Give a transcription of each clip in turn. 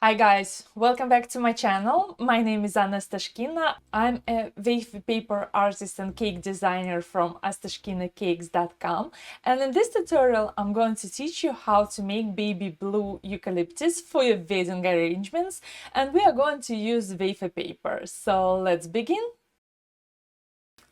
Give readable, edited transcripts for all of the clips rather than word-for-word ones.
Hi guys, welcome back to my channel. My name is Anna Stashkina. I'm a wafer paper artist and cake designer from astashkinacakes.com, and in this tutorial I'm going to teach you how to make baby blue eucalyptus for your wedding arrangements, and we are going to use wafer paper. So let's begin.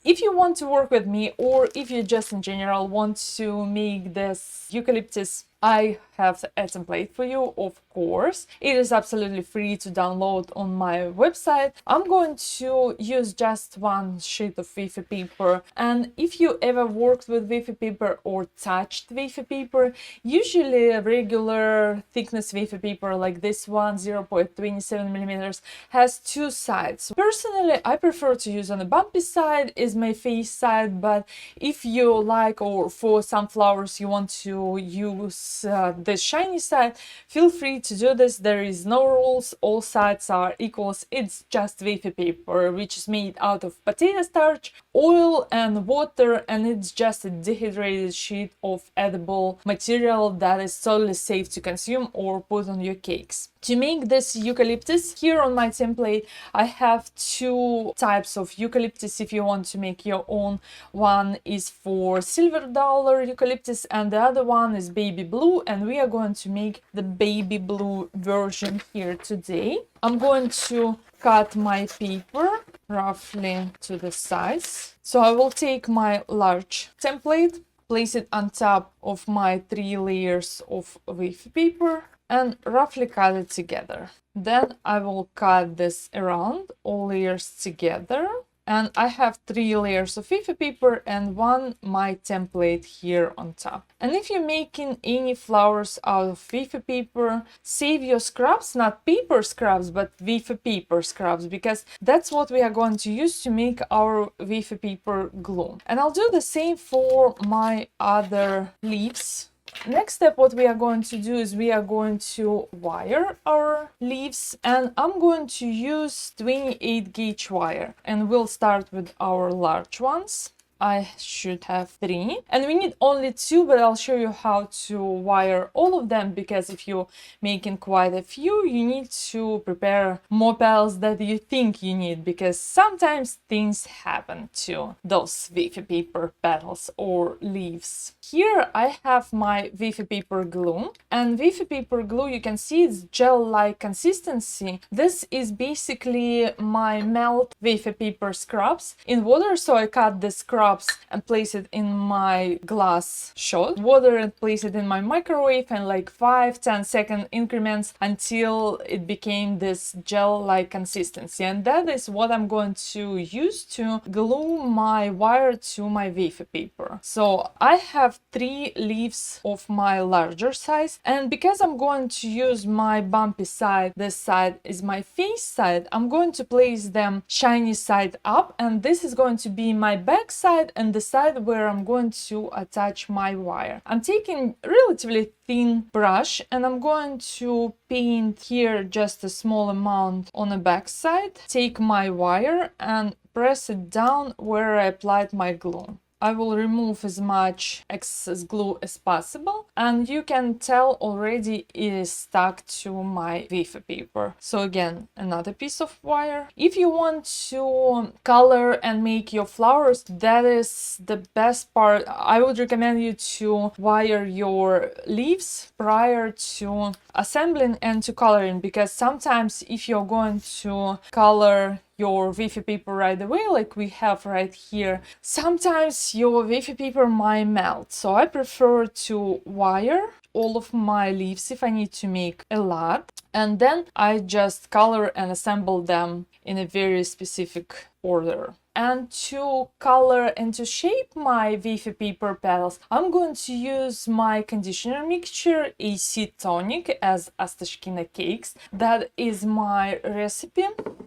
If you want to work with me, or if you just in general want to make this eucalyptus, I have a template for you, of course. It is absolutely free to download on my website. I'm going to use just one sheet of wafer paper, and if you ever worked with wafer paper or touched wafer paper, usually a regular thickness wafer paper like this one, 0.27 millimeters, has two sides. Personally, I prefer to use on the bumpy side, is my face side, but if you like, or for some flowers you want to use the shiny side, feel free to do this. There is no rules, all sides are equals. It's just wafer paper, which is made out of potato starch, oil and water, and it's just a dehydrated sheet of edible material that is totally safe to consume or put on your cakes. To make this eucalyptus, here on my template I have two types of eucalyptus. If you want to make your own, one is for silver dollar eucalyptus and the other one is baby blue, and we are going to make the baby blue version here today. I'm going to cut my paper roughly to the size. So I will take my large template, place it on top of my 3 layers of wafer paper, and roughly cut it together. Then I will cut this around, all layers together. And I have 3 layers of wafer paper and one my template here on top. And if you're making any flowers out of wafer paper, save your scraps, not paper scraps, but wafer paper scraps, because that's what we are going to use to make our wafer paper glue. And I'll do the same for my other leaves. Next step, what we are going to do is we are going to wire our leaves, and I'm going to use 28 gauge wire, and we'll start with our large ones. I should have 3, and we need only 2, but I'll show you how to wire all of them, because if you're making quite a few, you need to prepare more petals that you think you need, because sometimes things happen to those wafer paper petals or leaves. Here I have my wafer paper glue, and wafer paper glue, you can see it's gel-like consistency. This is basically my melt wafer paper scraps in water, so I cut the scraps and place it in my glass shot water and place it in my microwave, and like 5-10 second increments until it became this gel-like consistency. And that is what I'm going to use to glue my wire to my wafer paper. So I have 3 leaves of my larger size, and because I'm going to use my bumpy side, this side is my face side, I'm going to place them shiny side up, and this is going to be my back side and the side where I'm going to attach my wire. I'm taking relatively thin brush and I'm going to paint here just a small amount on the back side. Take my wire and press it down where I applied my glue. I will remove as much excess glue as possible, and you can tell already it is stuck to my wafer paper. So again, another piece of wire. If you want to color and make your flowers, that is the best part. I would recommend you to wire your leaves prior to assembling and to coloring, because sometimes if you're going to color your wafer paper right away, like we have right here, sometimes your wafer paper might melt. So I prefer to wire all of my leaves if I need to make a lot, and then I just color and assemble them in a very specific order. And to color and to shape my wafer paper petals, I'm going to use my conditioner mixture AC Tonic as Astashkina Cakes. That is my recipe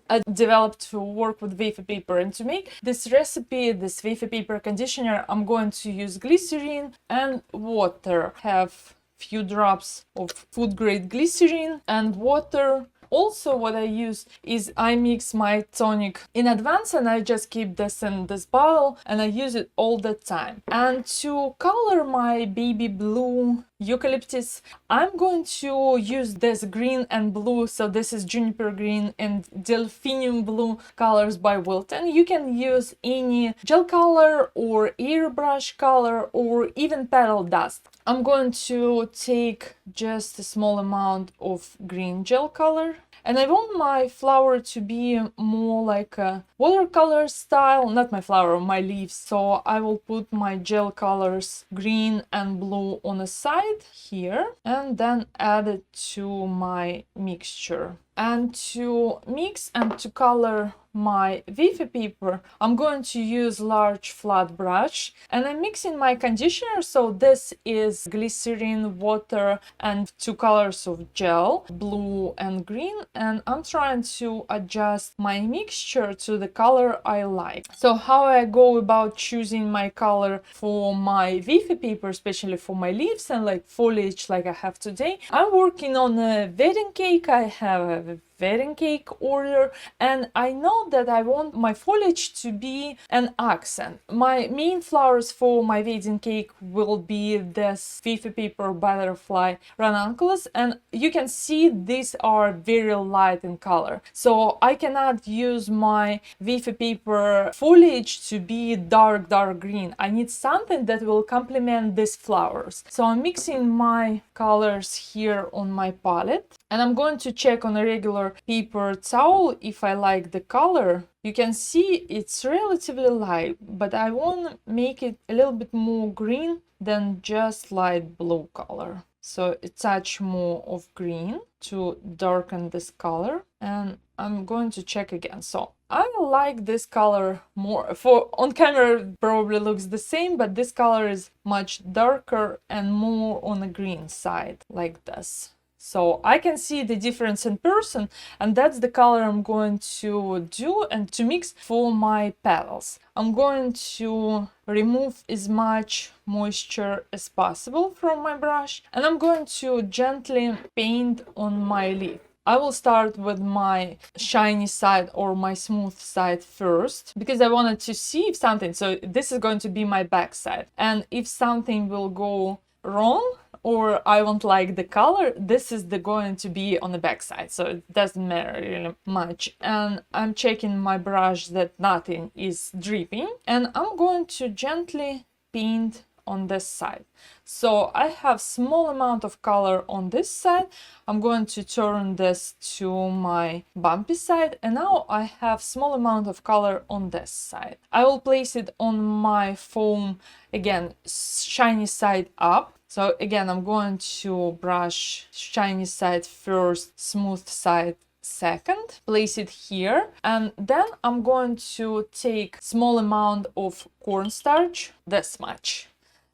I developed to work with wafer paper. And to make this recipe, this wafer paper conditioner, I'm going to use glycerin and water. Have few drops of food grade glycerin and water Also, what I use is I mix my tonic in advance and I just keep this in this bottle and I use it all the time. And to color my baby blue eucalyptus, I'm going to use this green and blue. So this is juniper green and delphinium blue colors by Wilton. You can use any gel color or airbrush color or even petal dust. I'm going to take just a small amount of green gel color, and I want my flower to be more like a watercolor style, not my flower, my leaves. So I will put my gel colors green and blue on the side here and then add it to my mixture. And to mix and to color my Wafer paper, I'm going to use large flat brush and I'm mixing my conditioner. So this is glycerin, water and 2 colors of gel, blue and green, and I'm trying to adjust my mixture to the color I like. So how I go about choosing my color for my Wafer paper, especially for my leaves and like foliage like I have today, I'm working on a wedding cake. I have a wedding cake order and I know that I want my foliage to be an accent. My main flowers for my wedding cake will be this Wafer paper butterfly ranunculus, and you can see these are very light in color, so I cannot use my Wafer paper foliage to be dark green. I need something that will complement these flowers. So I'm mixing my colors here on my palette and I'm going to check on a regular paper towel if I like the color. You can see it's relatively light, but I want to make it a little bit more green than just light blue color. So a touch more of green to darken this color, and I'm going to check again. So I like this color more. For on camera it probably looks the same, but this color is much darker and more on the green side like this. So I can see the difference in person, and that's the color I'm going to do and to mix for my petals. I'm going to remove as much moisture as possible from my brush, and I'm going to gently paint on my leaf. I will start with my shiny side or my smooth side first, because I wanted to see if something, so this is going to be my back side, and if something will go wrong or I won't like the color, this is going to be on the back side, so it doesn't matter really much. And I'm checking my brush that nothing is dripping, and I'm going to gently paint on this side. So I have small amount of color on this side. I'm going to turn this to my bumpy side, and now I have small amount of color on this side. I will place it on my foam, again shiny side up. So again, I'm going to brush shiny side first, smooth side second, place it here, and then I'm going to take small amount of cornstarch, this much,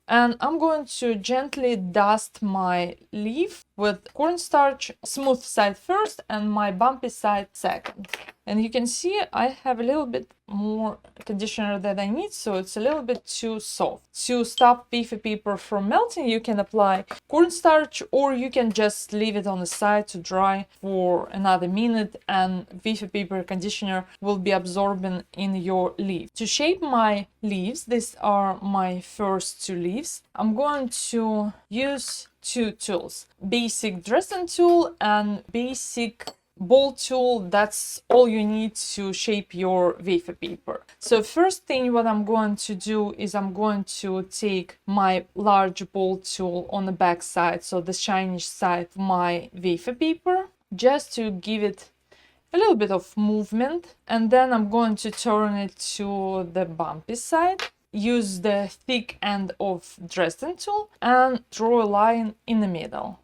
and I'm going to gently dust my leaf with cornstarch, smooth side first and my bumpy side second. And you can see I have a little bit more conditioner that I need, so it's a little bit too soft. To stop Wafer paper from melting, you can apply cornstarch or you can just leave it on the side to dry for another minute, and Wafer paper conditioner will be absorbing in your leaf. To shape my leaves, these are my first 2 leaves, I'm going to use 2 tools, basic dressing tool and basic ball tool. That's all you need to shape your Wafer paper. So first thing what I'm going to do is I'm going to take my large ball tool on the back side, so the shiny side of my Wafer paper, just to give it a little bit of movement, and then I'm going to turn it to the bumpy side. Use the thick end of Dresden tool and draw a line in the middle.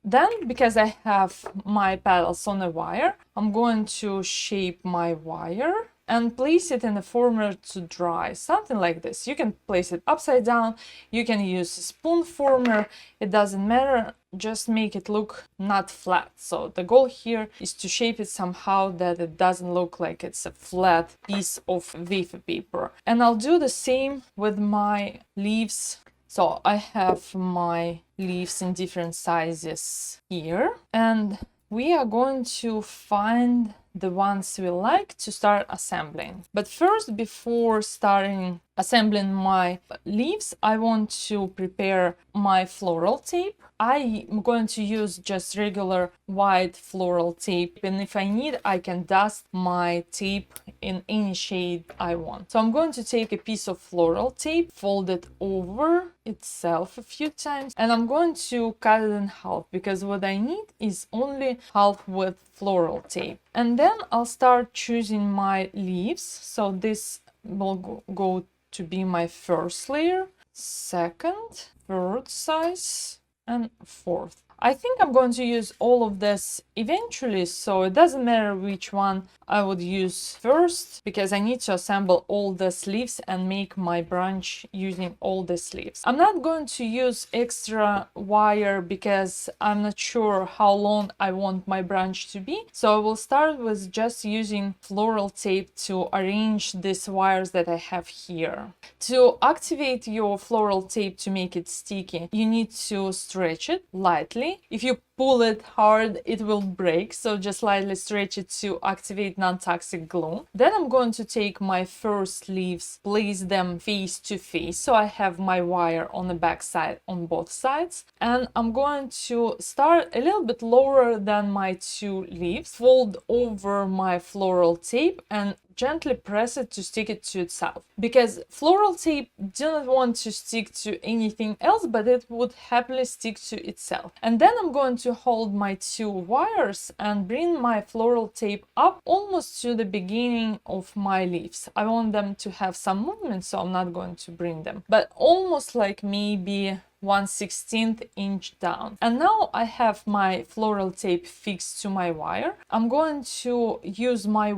Then, because I have my petals on a wire, I'm going to shape my wire and place it in the former to dry, something like this. You can place it upside down, you can use a spoon former, it doesn't matter, just make it look not flat. So the goal here is to shape it somehow that it doesn't look like it's a flat piece of Wafer paper. And I'll do the same with my leaves. So I have my leaves in different sizes here, and we are going to find the ones we like to start assembling. But first, before starting assembling my leaves, I want to prepare my floral tape. I'm going to use just regular white floral tape, and if I need, I can dust my tape in any shade I want. So I'm going to take a piece of floral tape, fold it over itself a few times, and I'm going to cut it in half because what I need is only half with floral tape. And then I'll start choosing my leaves. So this will go to be my first layer, second, third size, and fourth. I think I'm going to use all of this eventually, so it doesn't matter which one I would use first, because I need to assemble all the sleeves and make my branch using all the sleeves. I'm not going to use extra wire because I'm not sure how long I want my branch to be, so I will start with just using floral tape to arrange these wires that I have here. To activate your floral tape to make it sticky, you need to stretch it lightly. If you pull it hard, it will break, so just lightly stretch it to activate non-toxic glue. Then I'm going to take my first leaves, place them face to face, so I have my wire on the back side on both sides, and I'm going to start a little bit lower than my two leaves, fold over my floral tape and gently press it to stick it to itself, because floral tape do not want to stick to anything else, but it would happily stick to itself. And then I'm going to hold my two wires and bring my floral tape up almost to the beginning of my leaves. I want them to have some movement, so I'm not going to bring them, but almost like maybe 1/16 inch down. And now I have my floral tape fixed to my wire. I'm going to use my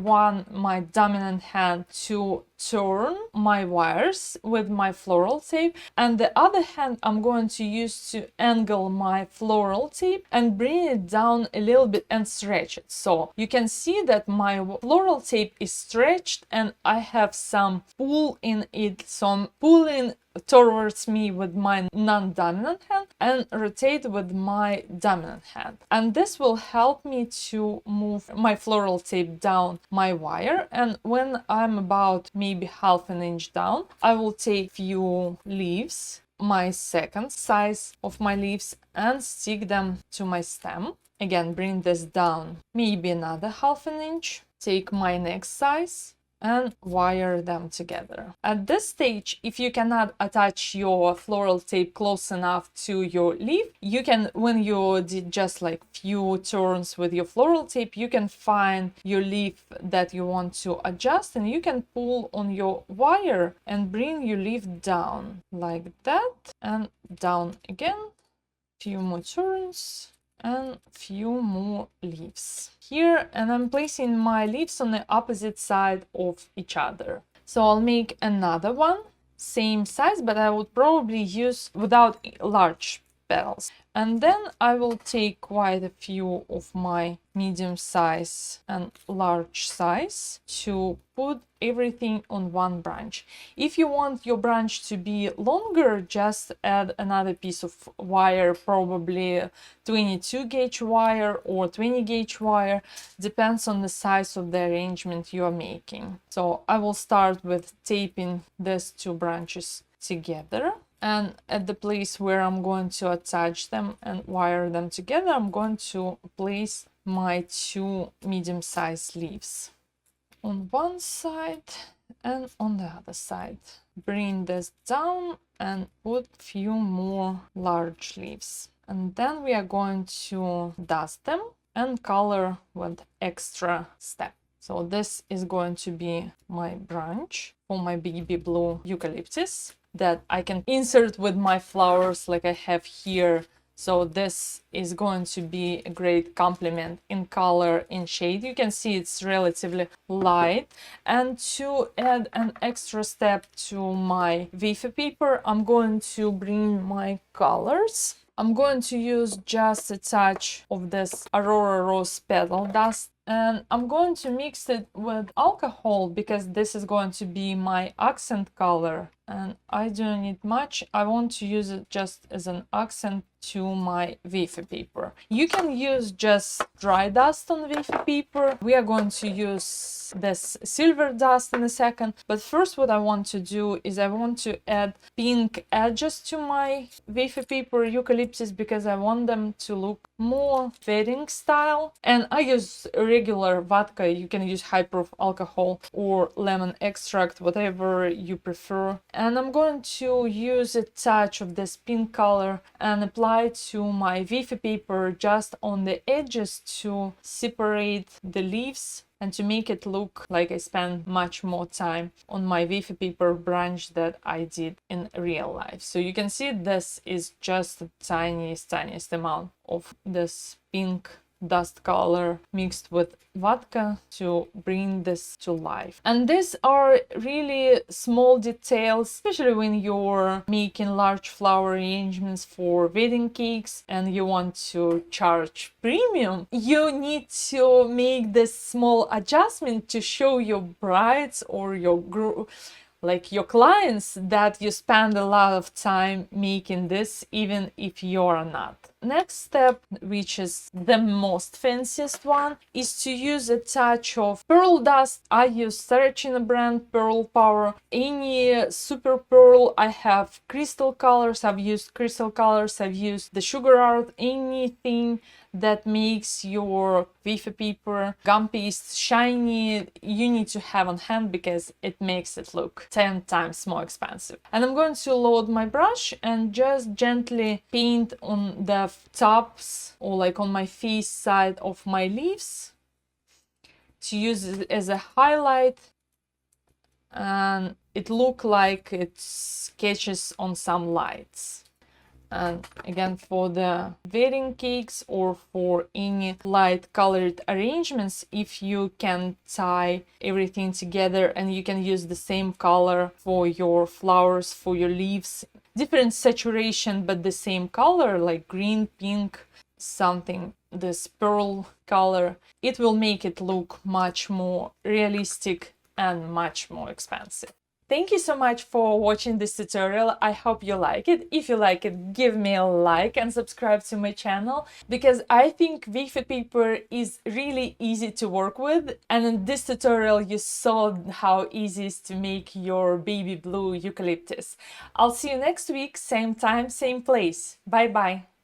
dominant hand to turn my wires with my floral tape, and the other hand I'm going to use to angle my floral tape and bring it down a little bit and stretch it. So you can see that my floral tape is stretched and I have some pull in it, so I'm pulling towards me with my non-dominant hand and rotate with my dominant hand, and this will help me to move my floral tape down my wire. And when I'm about maybe half an inch down, I will take few leaves, my second size of my leaves, and stick them to my stem. Again, bring this down maybe another half an inch, take my next size and wire them together. At this stage, if you cannot attach your floral tape close enough to your leaf, you can, when you did just like few turns with your floral tape, you can find your leaf that you want to adjust, and you can pull on your wire and bring your leaf down like that, and down again, few more turns and few more leaves here, and I'm placing my leaves on the opposite side of each other. So I'll make another one, same size, but I would probably use without large petals. And then I will take quite a few of my medium size and large size to put everything on one branch. If you want your branch to be longer, just add another piece of wire, probably 22 gauge wire or 20 gauge wire, depends on the size of the arrangement you are making. So I will start with taping these two branches together, and at the place where I'm going to attach them and wire them together, I'm going to place my two medium-sized leaves on one side and on the other side. Bring this down and put few more large leaves, and then we are going to dust them and color with extra step. So this is going to be my branch for my baby blue eucalyptus that I can insert with my flowers like I have here. So this is going to be a great complement in color, in shade. You can see it's relatively light. And to add an extra step to my wafer paper, I'm going to bring my colors. I'm going to use just a touch of this Aurora Rose petal dust, and I'm going to mix it with alcohol because this is going to be my accent color. and I don't need much. I want to use it just as an accent to my wafer paper. You can use just dry dust on wafer paper. We are going to use this silver dust in a second, but first what I want to do is I want to add pink edges to my wafer paper eucalyptus because I want them to look more wedding style. And I use regular vodka. You can use high proof alcohol or lemon extract, whatever you prefer. And I'm going to use a touch of this pink color and apply to my wafer paper just on the edges to separate the leaves and to make it look like I spent much more time on my wafer paper branch that I did in real life. So you can see this is just the tiniest amount of this pink dust color mixed with vodka to bring this to life. And these are really small details, especially when you're making large flower arrangements for wedding cakes and you want to charge premium. You need to make this small adjustment to show your brides or your your clients that you spend a lot of time making this, even if you're not. Next step, which is the most fanciest one, is to use a touch of pearl dust. I use Saracino brand Pearl Power. Any super pearl, I have crystal colors. I've used crystal colors. I've used the sugar art. Anything that makes your wafer paper gum paste shiny, you need to have on hand because it makes it look 10 times more expensive. And I'm going to load my brush and just gently paint on the tops or like on my face side of my leaves to use it as a highlight, and it look like it catches on some lights. And again, for the wedding cakes or for any light colored arrangements, if you can tie everything together and you can use the same color for your flowers, for your leaves, different saturation but the same color, like green, pink, something, this pearl color, it will make it look much more realistic and much more expensive. Thank you so much for watching this tutorial. I hope you like it. If you like it, give me a like and subscribe to my channel, because I think wafer paper is really easy to work with. And in this tutorial, you saw how easy it is to make your baby blue eucalyptus. I'll see you next week, same time, same place. Bye bye.